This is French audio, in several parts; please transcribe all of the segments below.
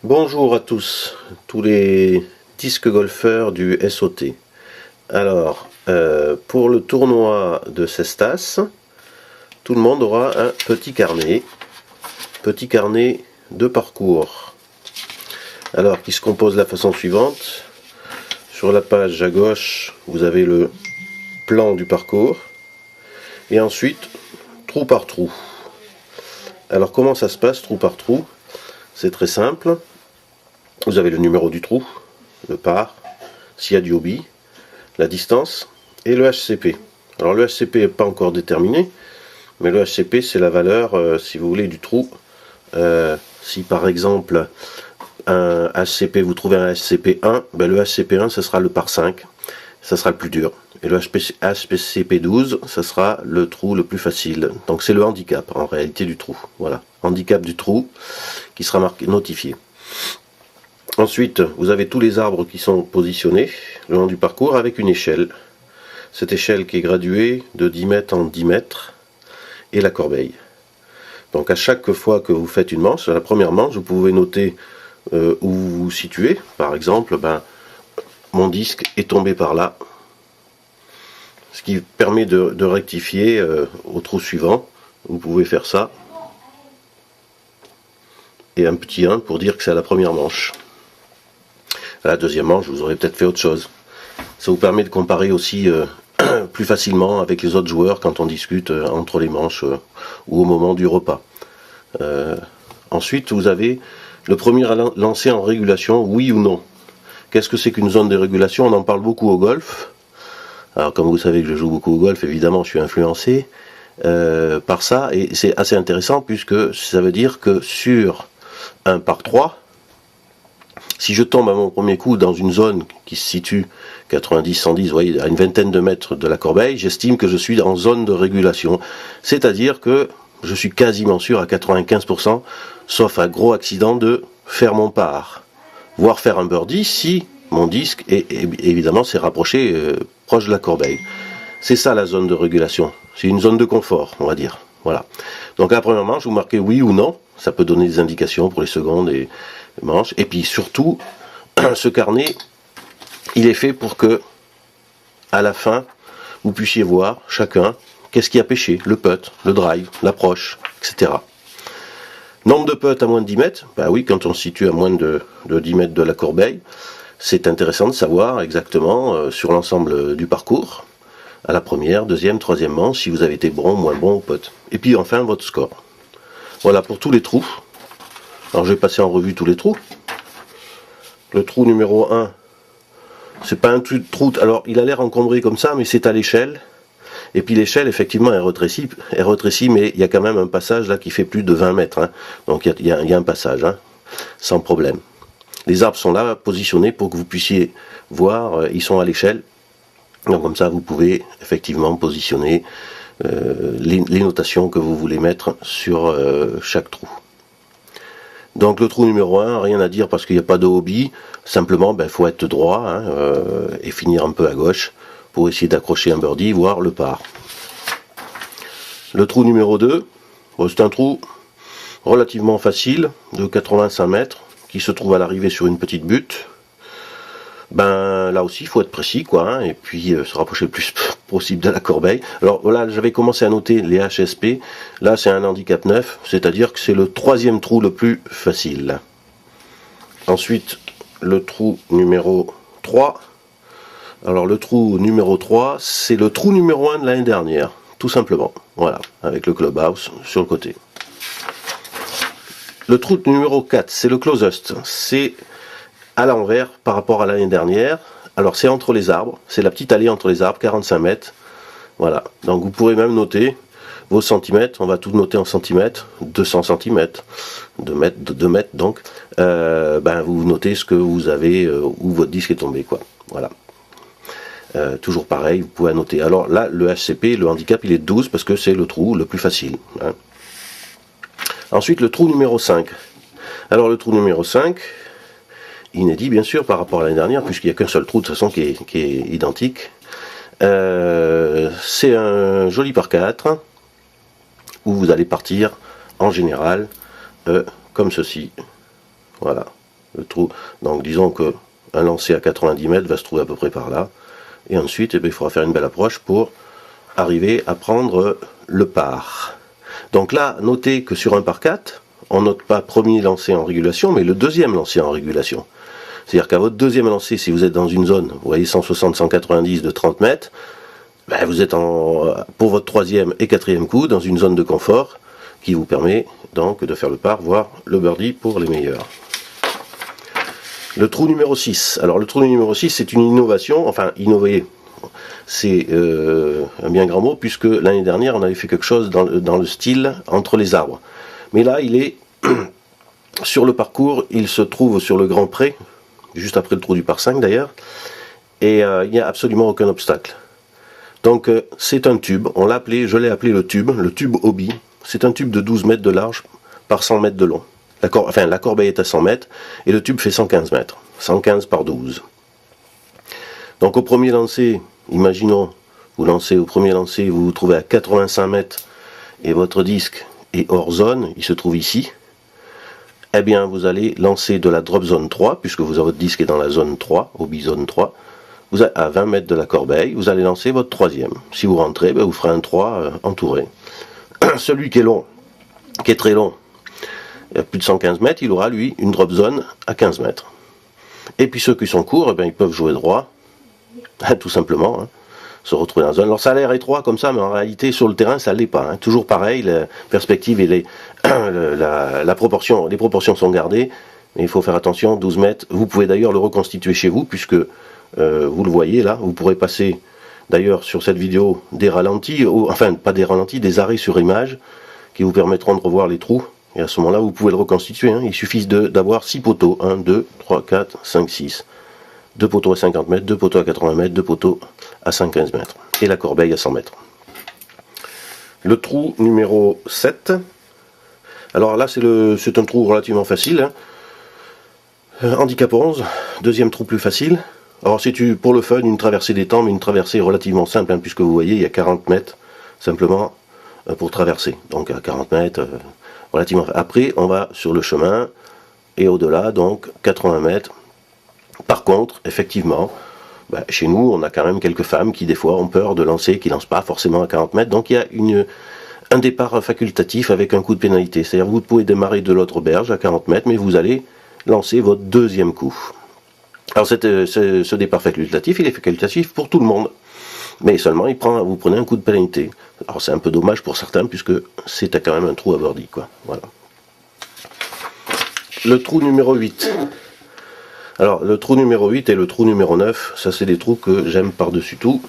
Bonjour à tous les disques golfeurs du SOT. Alors, pour le tournoi de Cestas, tout le monde aura un petit carnet de parcours. Alors, qui se compose de la façon suivante. Sur la page à gauche, vous avez le plan du parcours. Et ensuite, trou par trou. Alors, comment ça se passe, trou par trou? C'est très simple. Vous avez le numéro du trou, le par, s'il y a du hobby, la distance et le HCP. Alors le HCP n'est pas encore déterminé, mais le HCP c'est la valeur, si vous voulez, du trou. Si par exemple un HCP, vous trouvez un HCP 1, ben le HCP 1 ce sera le par 5, ça sera le plus dur. Et le HCP 12, ça sera le trou le plus facile. Donc c'est le handicap en réalité du trou. Voilà, handicap du trou qui sera marqué, notifié. Ensuite, vous avez tous les arbres qui sont positionnés le long du parcours avec une échelle. Cette échelle qui est graduée de 10 mètres en 10 mètres et la corbeille. Donc à chaque fois que vous faites une manche, à la première manche, vous pouvez noter où vous vous situez. Par exemple, mon disque est tombé par là. Ce qui permet de rectifier au trou suivant. Vous pouvez faire ça. Et un petit 1 pour dire que c'est à la première manche. À la deuxième manche, vous aurez peut-être fait autre chose. Ça vous permet de comparer aussi plus facilement avec les autres joueurs quand on discute entre les manches ou au moment du repas. Ensuite, vous avez le premier lancé en régulation, oui ou non. Qu'est-ce que c'est qu'une zone de régulation? On en parle beaucoup au golf. Alors, comme vous savez que je joue beaucoup au golf, évidemment, je suis influencé par ça. Et c'est assez intéressant puisque ça veut dire que sur un par 3, si je tombe à mon premier coup dans une zone qui se situe 90, 110, vous voyez, à une vingtaine de mètres de la corbeille, j'estime que je suis en zone de régulation. C'est-à-dire que je suis quasiment sûr à 95%, sauf un gros accident, de faire mon par. Voire faire un birdie si mon disque évidemment s'est rapproché proche de la corbeille. C'est ça la zone de régulation. C'est une zone de confort, on va dire. Voilà. Donc à la première manche, vous marquez oui ou non. Ça peut donner des indications pour les secondes et manches. Et puis surtout, ce carnet, il est fait pour que, à la fin, vous puissiez voir chacun qu'est-ce qui a pêché, le putt, le drive, l'approche, etc. Nombre de putts à moins de 10 mètres, oui, quand on se situe à moins de 10 mètres de la corbeille, c'est intéressant de savoir exactement sur l'ensemble du parcours, à la première, deuxième, troisième manche, si vous avez été bon, moins bon au putt. Et puis enfin, votre score. Voilà pour tous les trous. Alors je vais passer en revue tous les trous. Le trou numéro 1, c'est pas un trou, alors il a l'air encombré comme ça, mais c'est à l'échelle. Et puis l'échelle, effectivement, est rétrécie, mais il y a quand même un passage là qui fait plus de 20 mètres. Hein. Donc il y a un passage, hein, sans problème. Les arbres sont là, positionnés pour que vous puissiez voir, ils sont à l'échelle. Donc comme ça, vous pouvez effectivement positionner les notations que vous voulez mettre sur chaque trou. Donc le trou numéro 1, rien à dire parce qu'il n'y a pas de hobby, simplement il faut être droit hein, et finir un peu à gauche pour essayer d'accrocher un birdie, voire le par. Le trou numéro 2, c'est un trou relativement facile, de 85 mètres, qui se trouve à l'arrivée sur une petite butte. Là aussi, il faut être précis, hein, et puis se rapprocher le plus possible de la corbeille. Alors voilà, j'avais commencé à noter les HSP. Là, c'est un handicap 9, c'est-à-dire que c'est le troisième trou le plus facile. Ensuite, le trou numéro 3. Alors le trou numéro 3, c'est le trou numéro 1 de l'année dernière, tout simplement. Voilà, avec le clubhouse sur le côté. Le trou numéro 4, c'est le closest. C'est à l'envers par rapport à l'année dernière. Alors c'est entre les arbres, c'est la petite allée entre les arbres, 45 mètres. Voilà, donc vous pourrez même noter vos centimètres, on va tout noter en centimètres, 200 centimètres, 2 mètres donc. Vous notez ce que vous avez, où votre disque est tombé, quoi. Voilà. Toujours pareil, vous pouvez noter. Alors là, le HCP, le handicap, il est 12 parce que c'est le trou le plus facile. Hein. Ensuite, le trou numéro 5. Alors le trou numéro 5, inédit bien sûr par rapport à l'année dernière, puisqu'il n'y a qu'un seul trou de toute façon qui est identique. C'est un joli par 4 où vous allez partir en général comme ceci. Voilà. Le trou, donc disons que un lancer à 90 mètres va se trouver à peu près par là. Et ensuite, il faudra faire une belle approche pour arriver à prendre le par. Donc là, notez que sur un par 4, on note pas premier lancer en régulation, mais le deuxième lancer en régulation. C'est-à-dire qu'à votre deuxième lancer, si vous êtes dans une zone, vous voyez 160-190 de 30 mètres, ben vous êtes pour votre troisième et quatrième coup dans une zone de confort qui vous permet donc de faire le par, voire le birdie pour les meilleurs. Le trou numéro 6. Alors le trou numéro 6, c'est une innovation, enfin innover, c'est un bien grand mot, puisque l'année dernière on avait fait quelque chose dans le style entre les arbres. Mais là il est sur le parcours, il se trouve sur le grand pré, juste après le trou du par 5 d'ailleurs, et il n'y a absolument aucun obstacle. Donc c'est un tube, je l'ai appelé le tube hobby. C'est un tube de 12 mètres de large par 100 mètres de long. La corbeille est à 100 mètres et le tube fait 115 mètres. 115 par 12. Donc au premier lancer, imaginons, vous lancez au premier lancer, vous vous trouvez à 85 mètres et votre disque est hors zone, il se trouve ici. Eh bien vous allez lancer de la drop zone 3, puisque votre disque est dans la zone 3, hobby zone 3. Vous êtes à 20 mètres de la corbeille, vous allez lancer votre troisième. Si vous rentrez, vous ferez un 3 entouré. Celui qui est long, qui est très long, plus de 115 mètres, il aura lui une drop zone à 15 mètres. Et puis ceux qui sont courts, ils peuvent jouer droit, tout simplement, se retrouver dans la zone. Alors ça a l'air étroit comme ça, mais en réalité sur le terrain ça ne l'est pas. Toujours pareil, la perspective et les proportions sont gardées, mais il faut faire attention, 12 mètres. Vous pouvez d'ailleurs le reconstituer chez vous, puisque vous le voyez là, vous pourrez passer d'ailleurs sur cette vidéo des ralentis, enfin pas des ralentis, des arrêts sur image, qui vous permettront de revoir les trous. Et à ce moment-là, vous pouvez le reconstituer. Il suffit d'avoir 6 poteaux. 1, 2, 3, 4, 5, 6. 2 poteaux à 50 mètres, 2 poteaux à 80 mètres, 2 poteaux à 115 mètres. Et la corbeille à 100 mètres. Le trou numéro 7. Alors là, c'est un trou relativement facile. Handicap 11. Deuxième trou plus facile. Alors c'est pour le fun, une traversée des temps, mais une traversée relativement simple, puisque vous voyez, il y a 40 mètres simplement pour traverser. Donc à 40 mètres... relativement. Après, on va sur le chemin, et au-delà, donc 80 mètres. Par contre, effectivement, chez nous, on a quand même quelques femmes qui, des fois, ont peur de lancer, qui ne lancent pas forcément à 40 mètres. Donc il y a un départ facultatif avec un coup de pénalité. C'est-à-dire que vous pouvez démarrer de l'autre berge à 40 mètres, mais vous allez lancer votre deuxième coup. Alors ce départ facultatif, il est facultatif pour tout le monde. Mais seulement, vous prenez un coup de pénalité. Alors c'est un peu dommage pour certains, puisque c'est quand même un trou à birdie, quoi. Voilà. Le trou numéro 8. Alors, le trou numéro 8 et le trou numéro 9, ça c'est des trous que j'aime par-dessus tout,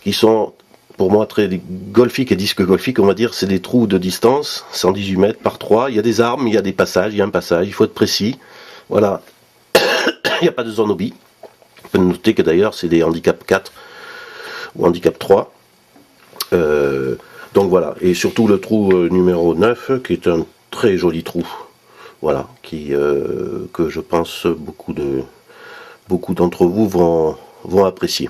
qui sont, pour moi, très golfiques et disques golfiques, on va dire, c'est des trous de distance, 118 mètres par 3. Il y a des arbres, il y a des passages, il y a un passage, il faut être précis. Voilà. Il n'y a pas de zone hobby. On peut noter que d'ailleurs, c'est des handicap 4 ou handicap 3. Donc voilà, et surtout le trou numéro 9, qui est un très joli trou, voilà, que je pense beaucoup d'entre vous vont apprécier.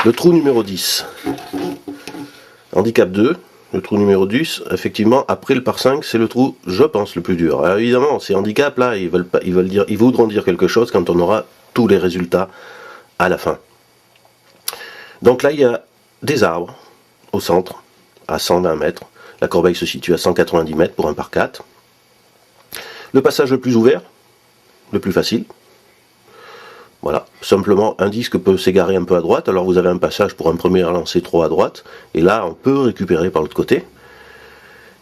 Le trou numéro 10, handicap 2, le trou numéro 10, effectivement, après le par 5, c'est le trou, je pense, le plus dur. Alors évidemment, ces handicaps là, ils voudront dire quelque chose quand on aura tous les résultats à la fin. Donc là, il y a des arbres au centre, à 120 mètres. La corbeille se situe à 190 mètres pour un par 4. Le passage le plus ouvert, le plus facile. Voilà, simplement un disque peut s'égarer un peu à droite, alors vous avez un passage pour un premier lancer trop à droite, et là on peut récupérer par l'autre côté.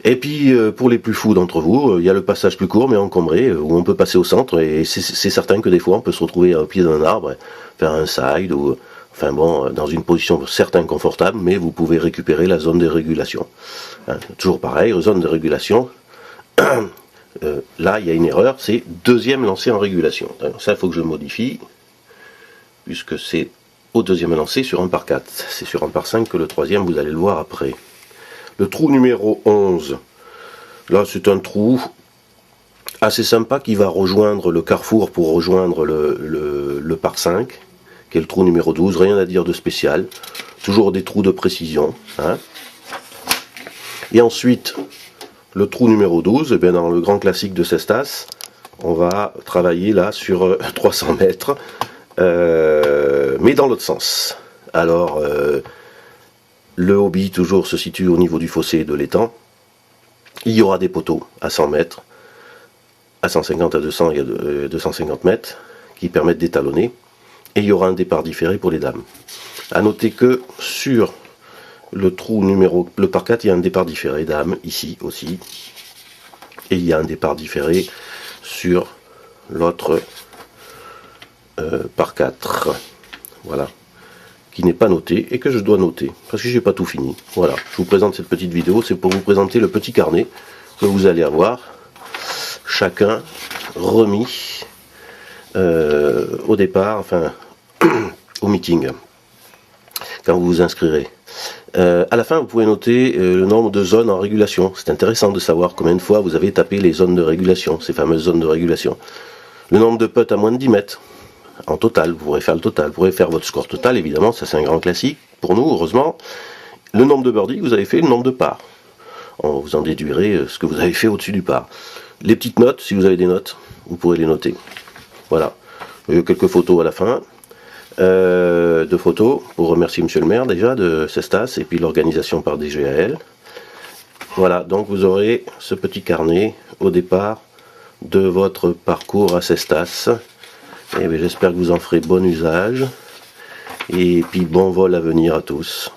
Et puis pour les plus fous d'entre vous, il y a le passage plus court mais encombré, où on peut passer au centre, et c'est certain que des fois on peut se retrouver au pied d'un arbre, faire un side, ou enfin bon, dans une position certes inconfortable, mais vous pouvez récupérer la zone de régulation. Toujours pareil, zone de régulation. Là il y a une erreur, c'est deuxième lancer en régulation. Alors, ça il faut que je modifie, puisque c'est au deuxième lancer sur un par 4. C'est sur un par 5 que le troisième, vous allez le voir après. Le trou numéro 11, là c'est un trou assez sympa qui va rejoindre le carrefour pour rejoindre le par 5, qui est le trou numéro 12, rien à dire de spécial, toujours des trous de précision. Et ensuite, le trou numéro 12, dans le grand classique de Cestas, on va travailler là sur 300 mètres, mais dans l'autre sens. Alors, le hobby toujours se situe au niveau du fossé de l'étang. Il y aura des poteaux à 100 mètres, à 150, à 200 et à 250 mètres, qui permettent d'étalonner. Et il y aura un départ différé pour les dames. A noter que sur le trou numéro, le par 4, il y a un départ différé dames, ici aussi. Et il y a un départ différé sur l'autre par 4. Voilà. Qui n'est pas noté et que je dois noter parce que j'ai pas tout fini. Voilà, je vous présente cette petite vidéo, c'est pour vous présenter le petit carnet que vous allez avoir chacun remis au départ, enfin au meeting, quand vous vous inscrirez. À la fin, vous pouvez noter le nombre de zones en régulation. C'est intéressant de savoir combien de fois vous avez tapé les zones de régulation, ces fameuses zones de régulation. Le nombre de putts à moins de 10 mètres. En total, vous pourrez faire le total, vous pourrez faire votre score total, évidemment, ça c'est un grand classique pour nous, heureusement. Le nombre de birdies que vous avez fait, le nombre de parts. Vous en déduirez ce que vous avez fait au-dessus du par. Les petites notes, si vous avez des notes, vous pourrez les noter. Voilà. Quelques photos à la fin. 2 photos pour remercier monsieur le maire déjà de Cestas et puis l'organisation par DGAL. Voilà, donc vous aurez ce petit carnet au départ de votre parcours à Cestas. Et j'espère que vous en ferez bon usage. Et puis bon vol à venir à tous.